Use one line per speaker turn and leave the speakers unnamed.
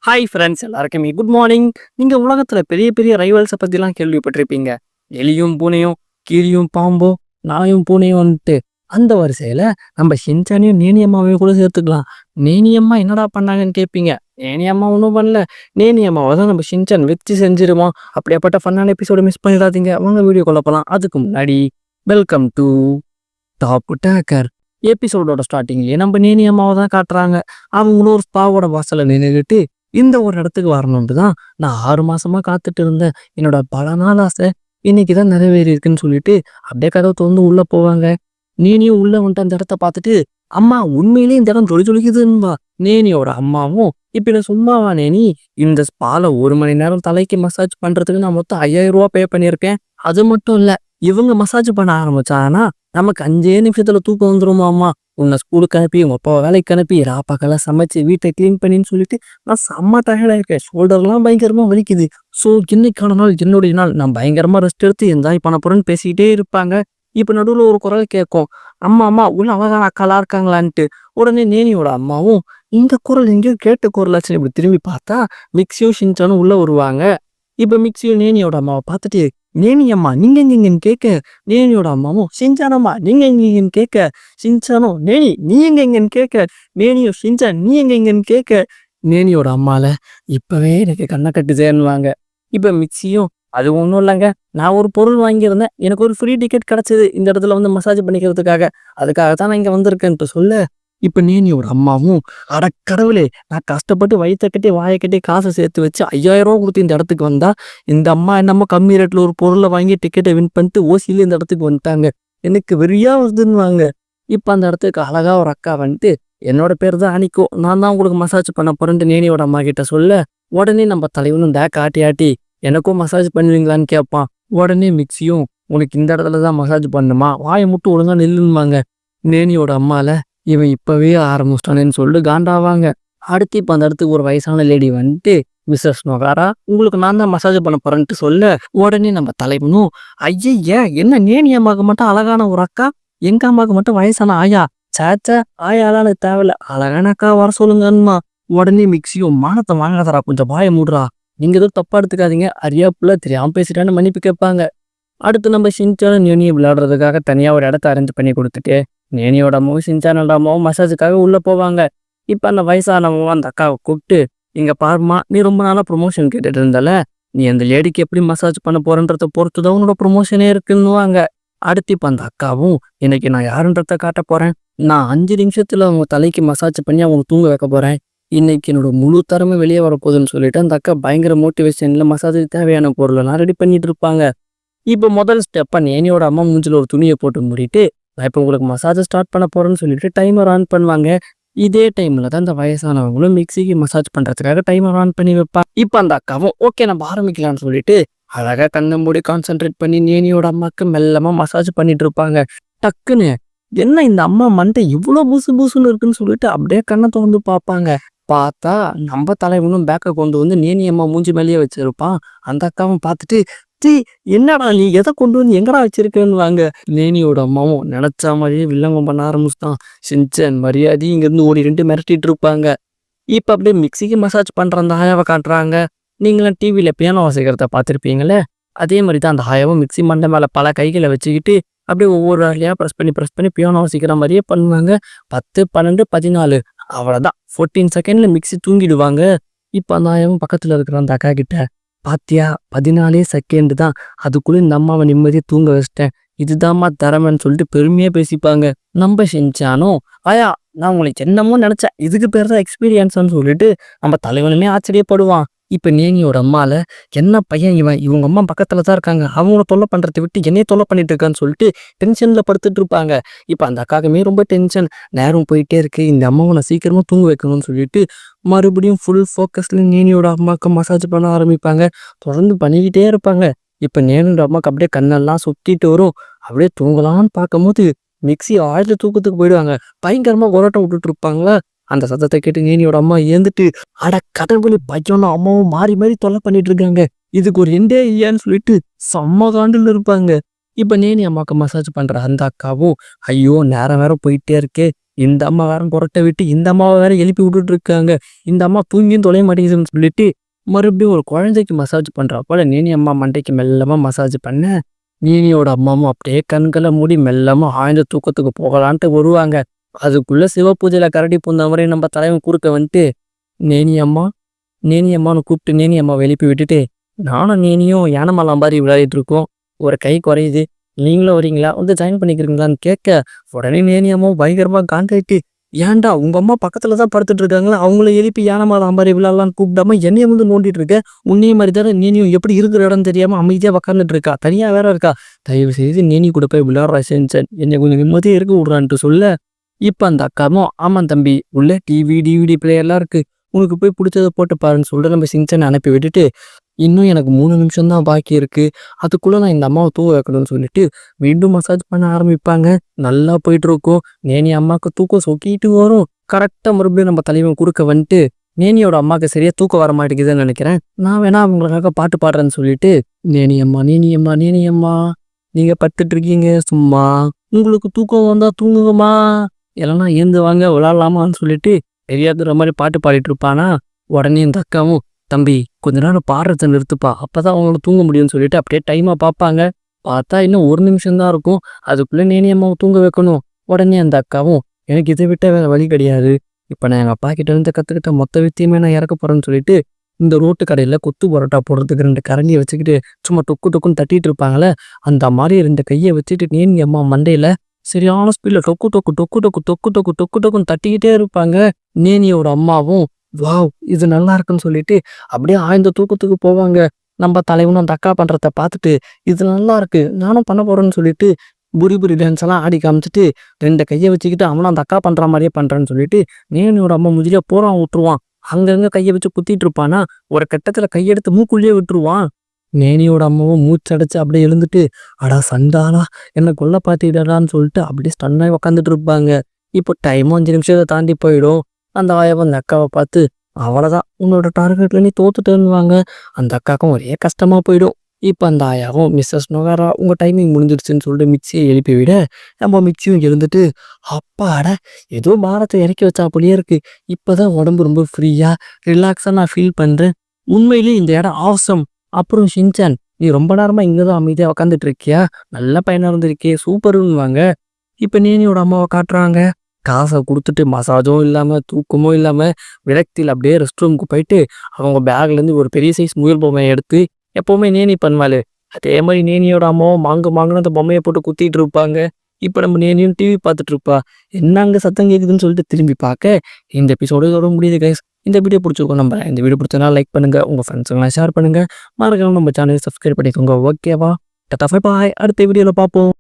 Hi friends எல்லாருக்குமே good morning. நீங்கள் உலகத்தில் பெரிய பெரிய ரைவல்ஸை பற்றிலாம் கேள்விப்பட்டிருப்பீங்க. எலியும் பூனையும், கீரியும் பாம்போ, நாயும் பூனையும் வந்துட்டு அந்த வரிசையில் நம்ம ஷின்சானையும் நேனியம்மாவையும் கூட சேர்த்துக்கலாம். நேனியம்மா என்னடா பண்ணாங்கன்னு கேட்பீங்க. நேனியம்மா ஒன்றும் பண்ணல. நேனியம்மாவை தான் நம்ம ஷின்சான் வச்சு செஞ்சிருவோம். அப்படியாப்பட்ட ஃபன்னான எபிசோடு மிஸ் பண்ணிடாதீங்க. அவங்க வீடியோ கொள்ளப்பலாம். அதுக்கு முன்னாடி வெல்கம் டு டாப் டேக்கர். எபிசோடோட ஸ்டார்டிங்லேயே நம்ம நேனியம்மாவை தான் காட்டுறாங்க. அவங்களும் ஒரு ஸ்பாவோட வாசலில் நின்றுக்கிட்டு இந்த ஒரு இடத்துக்கு வரணும்ட்டு தான் நான் 6 மாசமா காத்துட்டு இருந்தேன். என்னோட பல நாள் ஆசை இன்னைக்கு தான் நிறைவேறி இருக்குன்னு சொல்லிட்டு அப்படியே கதவை திறந்து உள்ள போவாங்க. நேனியும் உள்ள வந்துட்டு அந்த இடத்த பார்த்துட்டு, அம்மா உண்மையிலேயே இந்த இடம் ஜொலிக்குதுன்பா. நேனியோட அம்மாவும், இப்ப நான் சும்மாவா நேனி, இந்த ஸ்பால 1 மணி நேரம் தலைக்கு மசாஜ் பண்றதுக்கு நான் மொத்தம் 5000 ரூபா பே பண்ணியிருக்கேன். அது மட்டும் இல்ல, இவங்க மசாஜ் பண்ண ஆரம்பிச்சாங்கன்னா நமக்கு 5 நிமிஷத்துல தூக்கம் வந்துருமாம்மா. உன்னை ஸ்கூலுக்கு அனுப்பி உங்க அப்பாவை வேலைக்கு அனுப்பி ராப்பாக்கெல்லாம் சமைச்சு வீட்டை கிளீன் பண்ணின்னு சொல்லிட்டு நான் செம்ம டயர்டா இருக்கேன். ஷோல்டர்லாம் பயங்கரமா வலிக்குது. ஸோ இன்னைக்கான நாள் என்னுடைய நாள். நான் பயங்கரமா ரெஸ்ட் எடுத்து என்ஜாய் பண்ண போறேன்னு பேசிக்கிட்டே இருப்பாங்க. இப்ப நடுவில் ஒரு குரல் கேட்கும், அம்மா அம்மா உள்ள அழகான அக்காலா இருக்காங்களான்ட்டு. உடனே நேனியோட அம்மாவும், இந்த குரல் எங்கேயோ கேட்ட குரலாச்சுன்னு இப்படி திரும்பி பார்த்தா மிக்சியும் ஷின்சானும் உள்ள வருவாங்க. இப்ப மிக்சியும் நேனியோட அம்மாவை பார்த்துட்டு, நேனி அம்மா நீங்க எங்கன்னு கேட்க, நேனியோட அம்மாவும், ஷின்சானம்மா நீங்க எங்கன்னு கேட்க, ஷின்சானும் நேனி நீ எங்கன்னு கேட்க, நேனியும் ஷின்சான் நீ எங்கன்னு கேட்க, நேனியோட அம்மால இப்பவே எனக்கு கண்ணை கட்டுதேன்னுவாங்க. இப்ப மிக்சியும், அது ஒன்றும் இல்லைங்க, நான் ஒரு பொருள் வாங்கியிருந்தேன், எனக்கு ஒரு ஃப்ரீ டிக்கெட் கிடைச்சது இந்த இடத்துல வந்து மசாஜ் பண்ணிக்கிறதுக்காக, அதுக்காக தான் நான் இங்க வந்திருக்கேன்ட்டு சொல்ல, இப்ப நேனியோட அம்மாவும், அட கடவுளே, நான் கஷ்டப்பட்டு வயிற்ற கட்டி வாயை கட்டி காசை சேர்த்து வச்சு 5000 ரூபா கொடுத்து இந்த இடத்துக்கு வந்தா இந்த அம்மா என்னமோ கம்மி ரேட்ல ஒரு பொருளை வாங்கி டிக்கெட்டை வின் பண்ணிட்டு ஓசியில இந்த இடத்துக்கு வந்துட்டாங்க, எனக்கு வெறியா வருதுன்னுவாங்க. இப்ப அந்த இடத்துக்கு அழகா ஒரு அக்கா வந்துட்டு, என்னோட பேர் தான் அனிக்கோ, நான் தான் உங்களுக்கு மசாஜ் பண்ண போறேன்ட்டு நேனியோட அம்மா கிட்ட சொல்ல, உடனே நம்ம தலைவனும் காட்டி ஆட்டி எனக்கும் மசாஜ் பண்ணுவீங்களான்னு கேட்பான். உடனே மிக்சியும், உனக்கு இந்த இடத்துல தான் மசாஜ் பண்ணுமா, வாயை மட்டும் ஒழுங்கா நில்லுன்னுவாங்க. நேனியோட அம்மால இவன் இப்பவே ஆரம்பிச்சிட்டானேன்னு சொல்லிட்டு காண்டாவாங்க. அடுத்து இப்ப அந்த இடத்துக்கு ஒரு வயசான லேடி வந்துட்டு, மிஸ்ஸஸ் நொகாரா உங்களுக்கு நான் தான் மசாஜ் பண்ண போறேன்ட்டு சொல்ல, உடனே நம்ம தலைவனும், ஐய என்ன நேனி அம்மாவுக்கு மட்டும் அழகான ஒரு அக்கா, எங்க அம்மாவுக்கு மட்டும் வயசான ஆயா, சேச்சா ஆயாலாம் எனக்கு தேவையில்ல, அழகான அக்கா வர சொல்லுங்கம்மா. உடனே மிக்சியும், மானத்தை வாங்காதரா, கொஞ்சம் வாய மூடுறா, நீங்க எதுவும் தப்பா எடுத்துக்காதீங்க, அறியாப்புல தெரியாம பேசிட்டான்னு மன்னிப்பு கேட்பாங்க. அடுத்து நம்ம ஷின்சானும் நேனியை விளையாடுறதுக்காக தனியா ஒரு இடத்த அரேஞ்ச் பண்ணி கொடுத்துட்டு, நேனியோட அம்மாவும் ஷின்சானோட அம்மாவும் மசாஜுக்காக உள்ள போவாங்க. இப்ப அந்த வயசானவங்க அந்த அக்காவை கூப்பிட்டு, இங்க பாருமா, நீ ரொம்ப நாளா ப்ரொமோஷன் கேட்டுட்டு இருந்தால, நீ அந்த லேடிக்கு எப்படி மசாஜ் பண்ண போறன்றத பொறுத்துதான் உன்னோட ப்ரொமோஷனே இருக்குன்னுவாங்க. அடுத்து இப்ப அந்த அக்காவும், இன்னைக்கு நான் யாருன்றத காட்ட போறேன், நான் 5 நிமிஷத்துல அவங்க தலைக்கு மசாஜ் பண்ணி அவங்க தூங்க வைக்க போறேன், இன்னைக்கு என்னோட முழு தரமே வெளியே வரப்போகுதுன்னு சொல்லிட்டு அந்த அக்கா பயங்கர மோட்டிவேஷன்ல மசாஜுக்கு தேவையான பொருளெல்லாம் ரெடி பண்ணிட்டு இருப்பாங்க. இப்போ முதல் ஸ்டெப்பா நேனியோட அம்மா மூஞ்சில ஒரு துணியை போட்டு மூடிட்டு, நான் இப்போ உங்களுக்கு மசாஜ் ஸ்டார்ட் பண்ண போறேன்னு சொல்லிட்டு டைமர் ஆன் பண்ணுவாங்க. இதே டைம்ல தான் இந்த வயசானவங்களும் மிக்சிக்கு மசாஜ் பண்றதுக்காக டைமர் ஆன் பண்ணி வைப்பா. இப்போ அந்த அக்காவும் ஓகே நம்ம ஆரம்பிக்கலாம்னு சொல்லிட்டு அழகா கண்ணை மூடி கான்சென்ட்ரேட் பண்ணி நேனியோட அம்மாக்கு மெல்லமா மசாஜ் பண்ணிட்டு இருப்பாங்க. டக்குன்னு என்ன இந்த அம்மா மண்டை இவ்வளோ பூசு பூசுன்னு இருக்குன்னு சொல்லிட்டு அப்படியே கண்ணை திறந்து பார்ப்பாங்க. பார்த்தா நம்ம தலைவனும் பேக்கை கொண்டு வந்து நேனி அம்மா மூஞ்சி மேலேயே வச்சிருப்பான். அந்த அக்காவும் பார்த்துட்டு, டி என்னடா நீ எதை கொண்டு வந்து எங்கடா வச்சிருக்கேன்னு வாங்க. நேனியோட அம்மாவும் நினைச்ச மாதிரியே வில்லங்கம் பண்ண ஆரம்பிச்சுட்டான். ஷின்சான் மரியாதை இங்கிருந்து ஓடி 2 மிரட்டிட்டு இருப்பாங்க. இப்ப அப்படியே மிக்சிக்கு மசாஜ் பண்ற அந்த ஆயாவை காட்டுறாங்க. நீங்களாம் டிவியில பியானோ வாசிக்கிறத பார்த்துருப்பீங்களே, அதே மாதிரி தான் அந்த ஆயாவும் மிக்சி மண்டை மேல பல கைகளை வச்சுக்கிட்டு அப்படியே ஒவ்வொரு வேலையா ப்ரெஸ் பண்ணி பியானோ வாசிக்கிற மாதிரியே பண்ணுவாங்க. 10, 12, 14 அவ்வளோதான், 14 செகண்ட்ல மிக்சி தூங்கிடுவாங்க. இப்போ அந்த ஆயாவும் பக்கத்துல இருக்கிற அந்த அக்கா கிட்ட, பாத்தியா 14 செகண்ட் தான், அதுக்குள்ள இந்த அம்மாவை நிம்மதியை தூங்க வச்சிட்டேன், இதுதாம்மா திறமைன்னு சொல்லிட்டு பெருமையா பேசிப்பாங்க. நம்ம ஷின்சானும், ஆயா நான் உங்களுக்கு என்னமோ நினைச்சேன், இதுக்கு பேர் தான் எக்ஸ்பீரியன்ஸ்ன்னு சொல்லிட்டு நம்ம தலைவனுமே ஆச்சரியப்படுவான். இப்ப நேனியோட அம்மால, என்ன பையன் இவன், இவங்க அம்மா பக்கத்துல தான் இருக்காங்க, அவங்கள தொல்லை பண்றதை விட்டு என்னைய தொல்லை பண்ணிட்டு இருக்கான்னு சொல்லிட்டு டென்ஷன்ல படுத்துட்டு இருப்பாங்க. இப்ப அந்த அக்காக்குமே ரொம்ப டென்ஷன், நேரம் போயிட்டே இருக்கு, இந்த அம்மாவை நான் சீக்கிரமா தூங்க வைக்கணும்னு சொல்லிட்டு மறுபடியும் ஃபுல் ஃபோக்கஸ்ல நேனியோட அம்மாவுக்கு மசாஜ் பண்ண ஆரம்பிப்பாங்க. தொடர்ந்து பண்ணிக்கிட்டே இருப்பாங்க. இப்ப நேனியோட அம்மாவுக்கு அப்படியே கண்ணெல்லாம் சுத்திட்டு வரும். அப்படியே தூங்கலான்னு பார்க்கும்போது மிக்சி ஆழ்ந்த தூக்கத்துக்கு போயிடுவாங்க. பயங்கரமா கொரட்டை விட்டுட்டு இருப்பாங்களா. அந்த சத்தத்தை கேட்டு நேனியோட அம்மா ஏந்துட்டு, அட கடவுளே, பையனும் அம்மாவும் மாறி மாறி தொல்லை பண்ணிட்டு இருக்காங்க, இதுக்கு ஒரு எண்டே இல்லையான்னு சொல்லிட்டு செம்ம காண்டில் இருப்பாங்க. இப்ப நேனி அம்மாவுக்கு மசாஜ் பண்ற அந்த அக்காவும், ஐயோ! நேரம் வேற போயிட்டே இருக்கே. இந்த அம்மா வேற கொறட்ட விட்டு இந்த அம்மாவ வேற எழுப்பி விட்டுட்டு இருக்காங்க. இந்த அம்மா தூங்கியும் தொலைய மாட்டேங்குதுன்னு சொல்லிட்டு, மறுபடியும் ஒரு குழந்தைக்கு மசாஜ் பண்றா போல நேனி அம்மா மண்டைக்கு மெல்லமா மசாஜ் பண்ண, நேனியோட அம்மாவும் அப்படியே கண்கள மூடி மெல்லமா ஆழ்ந்த தூக்கத்துக்கு போகலான்ட்டு வருவாங்க. அதுக்குள்ள சிவபூஜையில கரடி பூந்த மாரி நம்ம தலைவன் குறுக்க வந்துட்டு, நேனி அம்மா, நேனி அம்மான்னு கூப்பிட்டு நேனி அம்மாவ எழுப்பி விட்டுட்டு, நானும் நேனியும் யானைமலை மாரி விளையாடிட்டு இருக்கோம். ஒரு கை குறையுது. நீங்களும் வரீங்களா? வந்து ஜாயின் பண்ணிக்கிறீங்களான்னு கேட்க, உடனே நேனி அம்மாவும் பயங்கரமா காண்டாயிட்டு, ஏன்டா உங்க அம்மா பக்கத்துல தான் படுத்துட்டு இருக்காங்களா? அவங்கள எழுப்பி யானைமலை மாரி விளையாடலான்னு கூப்பிடாம என்னைய வந்து நோண்டிட்டு இருக்க. உன்னைய மாதிரி தானே நேனியும் எப்படி இருக்கிற இடம் தெரியாம அமைதியா உக்காந்துட்டு இருக்கா. தனியா வேற இருக்கா. தயவு செய்து நேனி கூட போய் விளையாடுறா செஞ்சேன். என்னை கொஞ்சம் நிம்மதியா இருக்க விடுறான்ட்டு சொல்ல, இப்ப அந்த அக்காவும், ஆமா தம்பி, உள்ள டிவி, டிவிடி பிளேயர்லாம் இருக்கு. உனக்கு போய் புடிச்சத போட்டு பாருன்னு சொல்லிட்டு நம்ம சின்சனை அனுப்பி விட்டுட்டு, இன்னும் எனக்கு 3 நிமிஷம் தான் பாக்கி இருக்கு. அதுக்குள்ள நான் இந்த அம்மாவ தூங்க வைக்கணும்னு சொல்லிட்டு, மீண்டும் மசாஜ் பண்ண ஆரம்பிப்பாங்க. நல்லா போயிட்டு இருக்கும். நேனி அம்மாவுக்கு தூக்கம் சொக்கிட்டு வரும். கரெக்டா மறுபடியும் நம்ம தலைவன் குறுக்க வந்துட்டு, நேனியோட அம்மாவுக்கு சரியா தூக்கம் வர மாட்டேங்குதுன்னு நினைக்கிறேன். நான் வேணா அவங்களுக்காக பாட்டு பாடுறேன்னு சொல்லிட்டு, நேனி அம்மா, நேனி அம்மா, நேனி அம்மா, நீங்க படுத்துட்டு இருக்கீங்க சும்மா. உங்களுக்கு தூக்கம் வந்தா தூங்குங்கம்மா. இல்லைன்னா ஏந்து வாங்க விளாட்லாமான்னு சொல்லிட்டு தெரியாதுற மாதிரி பாட்டு பாடிட்டு இருப்பானா. உடனே இந்த அக்காவும், தம்பி கொஞ்ச நேரம் பாடுறத நிறுத்துப்பா, அப்பதான் அவங்கள தூங்க முடியும்னு சொல்லிட்டு அப்படியே டைமா பார்ப்பாங்க. பார்த்தா இன்னும் 1 நிமிஷம் தான் இருக்கும். அதுக்குள்ள நேனி அம்மாவை தூங்க வைக்கணும். உடனே அந்த அக்காவும், எனக்கு இதை விட்ட வேற வழி கிடையாது. இப்ப நான் எங்க அப்பா கிட்ட இருந்து கத்துக்கிட்ட மொத்த வித்தியமே நான் இறக்க போறேன்னு சொல்லிட்டு, இந்த ரோட்டு கடையில கொத்து பரோட்டா போடுறதுக்கு 2 கரண்டியை வச்சுக்கிட்டு சும்மா டொக்கு டொக்குன்னு தட்டிட்டு இருப்பாங்களே, அந்த மாதிரி 2 கையை வச்சுட்டு நேனி அம்மா மண்டையில சரியான ஸ்பீட்ல டொக்கு டொக்கு டொக்கு டொக்கு டொக்கு டொக்கு டொக்கு டொக்குன்னு தட்டிக்கிட்டே இருப்பாங்க. நேனியோட அம்மாவும், வாவ் இது நல்லா இருக்குன்னு சொல்லிட்டு அப்படியே ஆழ்ந்த தூக்கத்துக்கு போவாங்க. நம்ம தலைவனும் அந்த அக்கா பண்றத பார்த்துட்டு, இது நல்லா இருக்கு நானும் பண்ண போறேன்னு சொல்லிட்டு புரி புரி டான்ஸ் எல்லாம் ஆடி காமிச்சிட்டு 2 கையை வச்சுக்கிட்டு அவனும் அந்த அக்கா பண்ற மாதிரியே பண்றேன்னு சொல்லிட்டு நேனியோட அம்மா முதிரியா போறான் விட்டுருவான். அங்கங்க கையை வச்சு குத்திட்டு இருப்பானா, ஒரு கட்டத்துல கையெடுத்து மூக்குள்ளேயே விட்டுருவான். நேனியோட அம்மாவும் மூச்சடைச்சு அப்படியே எழுந்துட்டு, அடா சண்டாளா, என்ன கொல்ல பாத்திடான்னு சொல்லிட்டு அப்படியே ஸ்டன்னாகி உக்காந்துட்டு இருப்பாங்க. இப்போ டைமும் 5 நிமிஷத்தை தாண்டி போயிடும். அந்த ஆயாவும் அந்த அக்காவை பார்த்து, அவ்வளோதான் உன்னோட டார்கெட்ல நீ தோத்துட்டேன்னுவாங்க. அந்த அக்காவுக்கும் ஒரே கஷ்டமா போயிடும். இப்போ அந்த ஆயாவும், மிஸ்ஸஸ் நொகாரா உங்க டைமிங் முடிஞ்சிடுச்சுன்னு சொல்லிட்டு மிக்சியை எழுப்பி விட, நம்ம மிக்சியும் எழுந்துட்டு, அப்பாடா ஏதோ பாரத்தை இறக்கி வச்சா அப்படியே இருக்கு. இப்போதான் உடம்பு ரொம்ப ஃப்ரீயா ரிலாக்ஸா நான் ஃபீல் பண்றேன். உண்மையிலேயே இந்த இடம் ஆசம். அப்புறம் ஷின்சான், நீ ரொம்ப நேரமா இங்கதான் அமைதியா உக்காந்துட்டு இருக்கியா? நல்ல பையனா இருந்திருக்கே சூப்பருன்னுவாங்க. இப்ப நேனியோட அம்மாவை காட்டுறாங்க. காசை கொடுத்துட்டு மசாஜும் இல்லாம தூக்கமும் இல்லாம விரக்தியில் அப்படியே ரெஸ்ட் ரூமுக்கு போயிட்டு அவங்க பேக்ல இருந்து ஒரு பெரிய சைஸ் முயல் பொம்மையை எடுத்து, எப்பவுமே நேனி பண்ணுவாள் அதே மாதிரி நேனியோட அம்மாவும் மாங்குன்னு அந்த பொம்மையை போட்டு குத்திட்டு இருப்பாங்க. இப்ப நம்ம நேனியும் டிவி பார்த்துட்டு இருப்பா. என்ன அங்க சத்தம் கேக்குதுன்னு சொல்லிட்டு திரும்பி பார்க்க, இந்த எபிசோடு இதோட முடியுது கைஸ். இந்த வீடியோ பிடிச்சிருக்கோம் நம்புறேன். இந்த வீடியோ பிடிச்சதுனா லைக் பண்ணுங்க, உங்க ஃப்ரெண்ட்ஸுங்களாம் ஷேர் பண்ணுங்க, மறக்காம நம்ம சேனலை சப்ஸ்கிரைப் பண்ணிக்கோங்க. ஓகேவா? Tata bye bye. அடுத்த வீடியோல பார்ப்போம்.